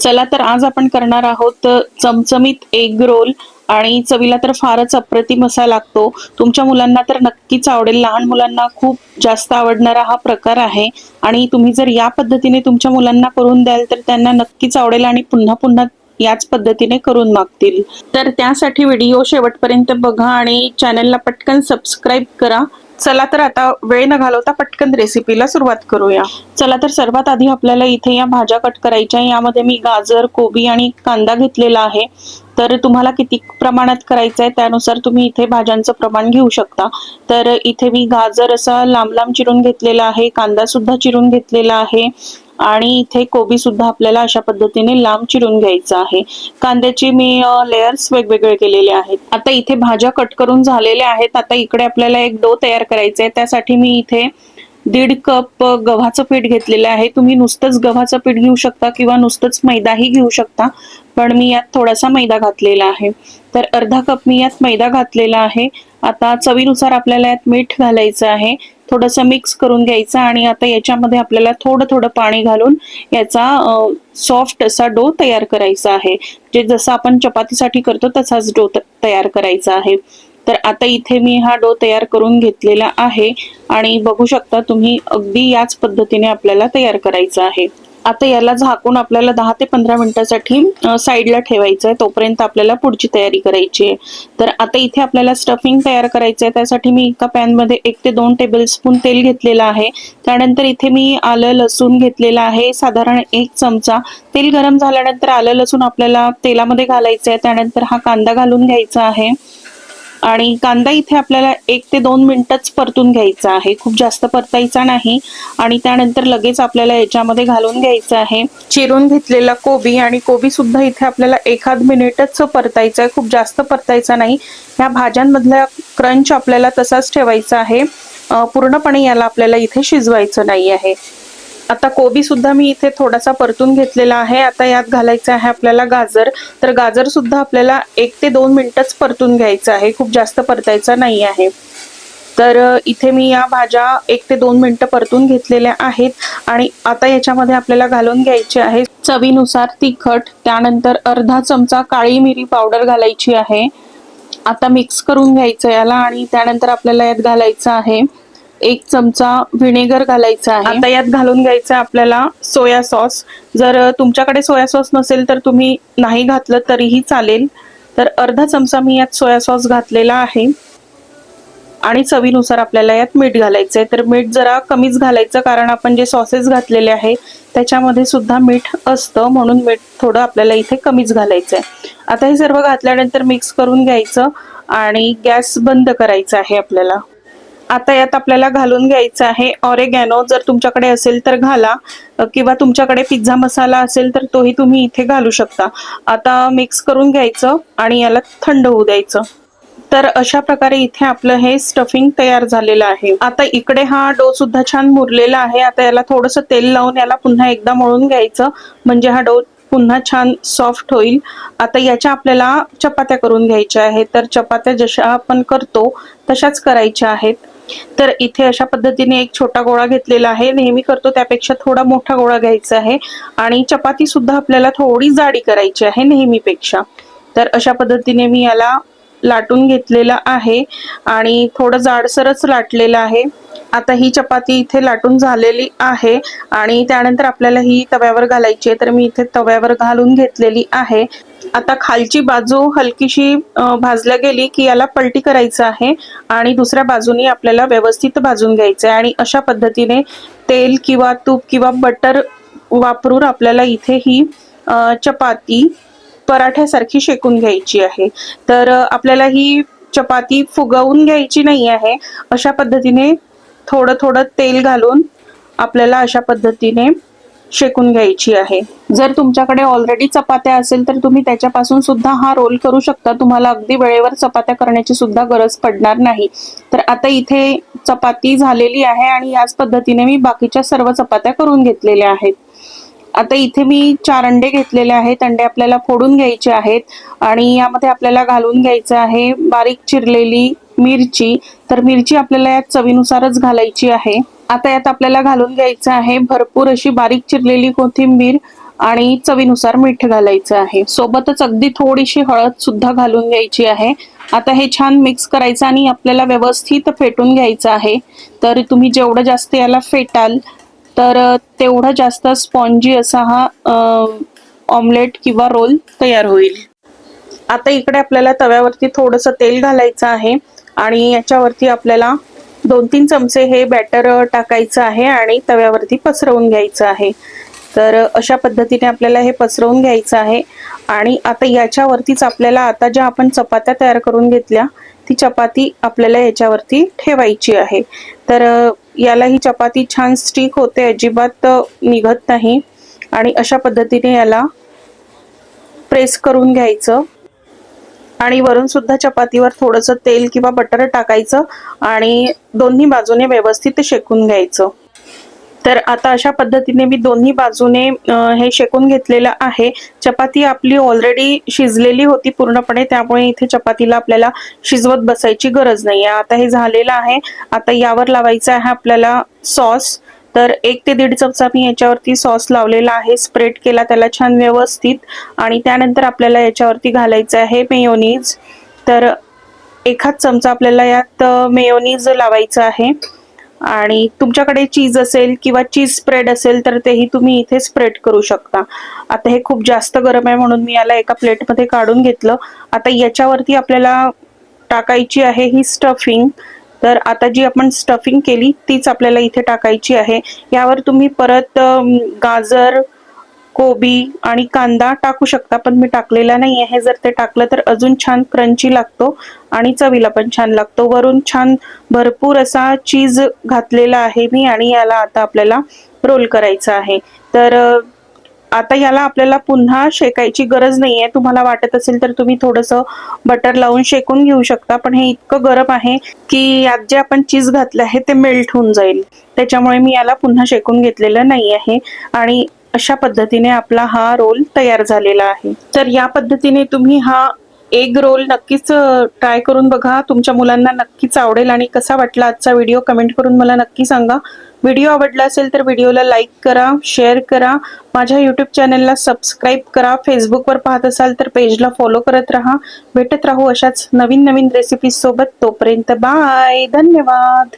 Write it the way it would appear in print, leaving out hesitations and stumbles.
चला तर आज आपण करणार आहोत चमचमीत एग रोल आणि चवीला तर फारच अप्रतिम असा लागतो। तुमच्या मुलांना तर नक्कीच आवडेल। लहान मुलांना खूप जास्त आवडणारा हा प्रकार आहे आणि तुम्ही जर या पद्धतीने तुमच्या मुलांना करून द्याल तर त्यांना नक्कीच आवडेल आणि पुन्हा पुन्हा याच पद्धतीने करून मागतील। तर त्यासाठी व्हिडिओ शेवटपर्यंत बघा आणि चॅनलला पटकन सबस्क्राइब करा। चला तर आता वेळ न घालवता पटकन रेसिपीला सुरुवात करूया। चला तर सर्वात आधी आपल्याला इथे या भाज्या कट करायच्या। यामध्ये मी गाजर, कोबी आणि कांदा घेतलेला आहे। तर तुम्हाला किती प्रमाणात करायचं आहे त्यानुसार तुम्ही इथे भाज्यांचं प्रमाण घेऊ शकता। तर इथे मी गाजर असा लांब लांब चिरून घेतलेला आहे, कांदा सुद्धा चिरून घेतलेला आहे आणि इथे कोबी सुद्धा आपल्याला अशा पद्धतीने लांब चिरून घ्यायचा आहे। कांद्याचे मी लेयर्स वेगवेगळे केलेले आहेत। आता इथे भाज्या कट करून झालेल्या आहेत। आता इकडे आपल्याला एक डो तयार करायचा आहे। त्यासाठी मी इथे 1.5 कप गव्हाचं पीठ घेतलेलं आहे। तुम्ही नुसतंच गव्हाचं पीठ घेऊ शकता किंवा नुसतंच मैदाही घेऊ शकता, पण मी यात थोडासा मैदा घातलेला आहे। तर अर्धा कप मी यात मैदा घातलेला आहे। आता चवीनुसार आपल्याला यात मीठ घालायचं आहे, थोडंसं मिक्स करून घ्यायचं आणि आता याच्यामध्ये आपल्याला थोडं थोडं पाणी घालून याचा सॉफ्ट असा डो तयार करायचा आहे। जे जसं आपण चपातीसाठी करतो तसाच डो तयार करायचा आहे। तर आता इथे मी हा डो तयार करून घेतलेला आहे आणि बघू शकता तुम्ही अगदी याच पद्धतीने आपल्याला तयार करायचा आहे। आता याला झाकून आपल्याला 10 ते 15 मिनिटांसाठी साईडला ठेवायचं आहे, तोपर्यंत आपल्याला पुढची तयारी करायची आहे। तर आता इथे आपल्याला स्टफिंग तयार करायचं आहे। त्यासाठी मी एका पॅन मध्ये 1 ते 2 टेबलस्पून तेल घेतलेलं आहे। त्यानंतर इथे मी आलं लसूण घेतलेलं आहे साधारण 1 चमचा। तेल गरम झाल्यानंतर आलं लसूण आपल्याला तेलामध्ये घालायचं आहे। त्यानंतर हा कांदा घालून घ्यायचा आहे आणि कांदा इथे आपल्याला 1 ते 2 मिनिटच परतून घ्यायचा आहे, खूप जास्त परतायचा नाही। आणि त्यानंतर लगेच आपल्याला याच्यामध्ये घालून घ्यायचं आहे चिरून घेतलेला कोबी आणि कोबी सुद्धा इथे आपल्याला 1 मिनिटच परतायचा आहे, खूप जास्त परतायचा नाही। ह्या भाज्यांमधला क्रंच आपल्याला तसाच ठेवायचा आहे, पूर्णपणे याला आपल्याला इथे शिजवायचं नाही आहे। आता कोबी सुद्धा मी इथे थोडासा परतून घेतलेला आहे। आता यात घालायचं आहे आपल्याला गाजर। तर गाजर सुद्धा आपल्याला 1 ते 2 मिनिटच परतून घ्यायचं आहे, खूप जास्त परतायचा नाही आहे। तर इथे मी या भाज्या 1 ते 2 मिनिटं परतून घेतलेल्या आहेत आणि आता याच्यामध्ये आपल्याला घालून घ्यायचे आहे चवीनुसार तिखट, त्यानंतर अर्धा चमचा काळी मिरी पावडर घालायची आहे। आता मिक्स करून घ्यायचं याला आणि त्यानंतर आपल्याला यात घालायचं आहे 1 चमचा व्हिनेगर घालायचा आहे। आता यात घालून घ्यायचं आपल्याला सोया सॉस। जर तुमच्याकडे सोया सॉस नसेल तर तुम्ही नाही घातलं तरीही चालेल। तर अर्धा चमचा मी यात सोया सॉस घातलेला आहे आणि चवीनुसार आपल्याला यात मीठ घालायचं आहे। तर मीठ जरा कमीच घालायचं, कारण आपण जे सॉसेस घातलेले आहे त्याच्यामध्ये सुद्धा मीठ असतं, म्हणून मीठ थोडं आपल्याला इथे कमीच घालायचं आहे। आता हे सर्व घातल्यानंतर मिक्स करून घ्यायचं आणि गॅस बंद करायचा आहे आपल्याला। आता यात आपल्याला घालून घ्यायचं आहे ऑरेगॅनो। जर तुमच्याकडे असेल तर घाला किंवा तुमच्याकडे पिझ्झा मसाला असेल तर तोही तुम्ही इथे घालू शकता। आता मिक्स करून घ्यायचं आणि याला थंड होऊ द्यायचं। तर अशा प्रकारे इथे आपलं हे स्टफिंग तयार झालेलं आहे। आता इकडे हा डो सुद्धा छान मुरलेला आहे। आता याला थोडंसं तेल लावून याला पुन्हा एकदा मळून घ्यायचं, म्हणजे हा डो पुन्हा छान सॉफ्ट होईल। आता याच्या आपल्याला चपात्या करून घ्यायच्या आहेत। तर चपात्या जशा आपण करतो तशाच करायच्या आहेत। तर इथे अशा पद्धतीने एक छोटा गोळा घेतलेला आहे, नेहमी करतो त्यापेक्षा थोडा मोठा गोळा घ्यायचा आहे आणि चपाती सुद्धा आपल्याला थोडी जाडी करायची आहे नेहमीपेक्षा। तर अशा पद्धतीने मी याला लाटून घेतलेला आहे आणि थोडं जाडसरच लाटलेलं आहे। आता ही चपाती इथे लाटून झालेली आहे आणि त्यानंतर आपल्याला ही तव्यावर घालायची आहे। तर मी इथे तव्यावर घालून घेतलेली आहे। आता खालची बाजू हलकीशी भाजल्या गेली की याला पलटी करायचं आहे आणि दुसऱ्या बाजूनी आपल्याला व्यवस्थित भाजून घ्यायचं आहे आणि अशा पद्धतीने तेल किंवा तूप किंवा बटर वापरून आपल्याला इथे ही चपाती पराठ्यासारखी शेकून घ्यायची आहे। तर आपल्याला ही चपाती फुगवून घ्यायची नाही आहे, अशा पद्धतीने थोडं थोडं तेल घालून आपल्याला अशा पद्धतीने शेकून घ्यायची आहे। जर तुमच्याकडे ऑलरेडी चपात्या असेल तर तुम्ही त्याच्यापासून सुद्धा हा रोल करू शकता, तुम्हाला अगदी वेळेवर चपात्या करण्याची सुद्धा गरज पडणार नाही। तर आता इथे चपाती झालेली आहे आणि याच पद्धतीने मी बाकीच्या सर्व चपात्या करून घेतलेल्या आहेत। आता इथे मी 4 अंडे घेतलेले आहेत। अंडे आपल्याला फोडून घ्यायचे आहेत आणि यामध्ये आपल्याला घालून घ्यायचं आहे बारीक चिरलेली मिरची। तर मिरची आपल्याला यात चवीनुसारच घालायची आहे। आता यात आपल्याला घालून घ्यायचं आहे भरपूर अशी बारीक चिरलेली कोथिंबीर आणि चवीनुसार मीठ घालायचं आहे. सोबतच अगदी थोडीशी हळद सुद्धा घालून घ्यायची आहे. आता हे छान मिक्स करायचं आणि आपल्याला व्यवस्थित फेटून घ्यायचं आहे. तर तुम्ही जेवढं जास्त याला फेटाल तर तेवढा जास्त स्पॉन्जी असा हा ऑमलेट किंवा रोल तयार होईल. आता इकडे आपल्याला तव्यावरती थोडंसं तेल घालायचं आहे आणि याच्यावरती आपल्याला 2-3 चमचे हे बॅटर टाकायचं आहे आणि तव्यावरती पसरवून घ्यायचं आहे. तर अशा पद्धतीने आपल्याला हे पसरवून घ्यायचं आहे. आणि आता याच्यावरतीच आपल्याला आता ज्या आपण चपात्या तयार करून घेतल्या ती चपाती आपल्याला याच्यावरती ठेवायची आहे. तर याला ही चपाती छान स्टिक होते, अजिबात निघत नाही. आणि अशा पद्धतीने याला प्रेस करून घ्यायचं आणि वरून सुद्धा चपातीवर थोडंसं तेल किंवा बटर टाकायचं आणि दोन्ही बाजूने व्यवस्थित शेकून घ्यायचं. तर आता अशा पद्धतीने मी दोन्ही बाजूने हे शेकून घेतलेलं आहे. चपाती आपली ऑलरेडी शिजलेली होती पूर्णपणे, त्यामुळे इथे चपातीला आपल्याला शिजवत बसायची गरज नाही आहे. आता हे झालेलं आहे. आता यावर लावायचं आहे आपल्याला सॉस. तर 1 ते 1.5 चमचा मी याच्यावरती सॉस लावलेला आहे, स्प्रेड केला त्याला छान व्यवस्थित. आणि त्यानंतर आपल्याला याच्यावरती घालायचं आहे मेयोनीज. तर 1 चमचा आपल्याला यात मेयोनीज लावायचं आहे. आणि तुमच्याकडे चीज असेल किंवा चीज स्प्रेड असेल तर तेही तुम्ही इथे स्प्रेड करू शकता. आता हे खूप जास्त गरम आहे म्हणून मी याला एका प्लेटमध्ये काढून घेतलं. आता याच्यावरती आपल्याला टाकायची आहे ही स्टफिंग. तर आता जी आपण स्टफिंग केली तीच आपल्याला इथे टाकायची आहे. यावर तुम्ही परत गाजर, कोबी आणि कांदा टाकू शकता, पण मी टाकलेला नाही आहे. जर ते टाकलं तर अजून छान क्रंची लागतो आणि चवीला पण छान लागतो. वरून छान भरपूर असा चीज घातलेला आहे मी आणि याला आता आपल्याला रोल करायचा आहे. तर आता याला आपल्याला पुन्हा शेकायची गरज नाहीये. तुम्हाला वाटत असेल तर तुम्ही थोडंसं बटर लावून शेकून घेऊ शकता, पण हे इतकं गरम आहे की यात जे आपण चीज घातलं आहे ते मेल्ट होऊन जाईल. त्याच्यामुळे मी याला पुन्हा शेकून घेतलेलं नाही आहे. आणि अशा पद्धतीने आपला हा रोल तयार झालेला आहे. तर या पद्धतीने तुम्ही हा एग रोल नक्कीच ट्राय करून बघा. तुमच्या मुलांना नक्कीच आवडेल. आणि कसा वाटला आजचा व्हिडिओ कमेंट करून मला नक्की सांगा. व्हिडिओ आवडला असेल तर व्हिडिओला लाईक करा, शेअर करा, माझ्या यूट्यूब चॅनलला सबस्क्राईब करा. फेसबुकवर पाहत असाल तर पेजला फॉलो करत राहा. भेटत राहू अशाच नवीन नवीन रेसिपीज सोबत. तोपर्यंत बाय, धन्यवाद.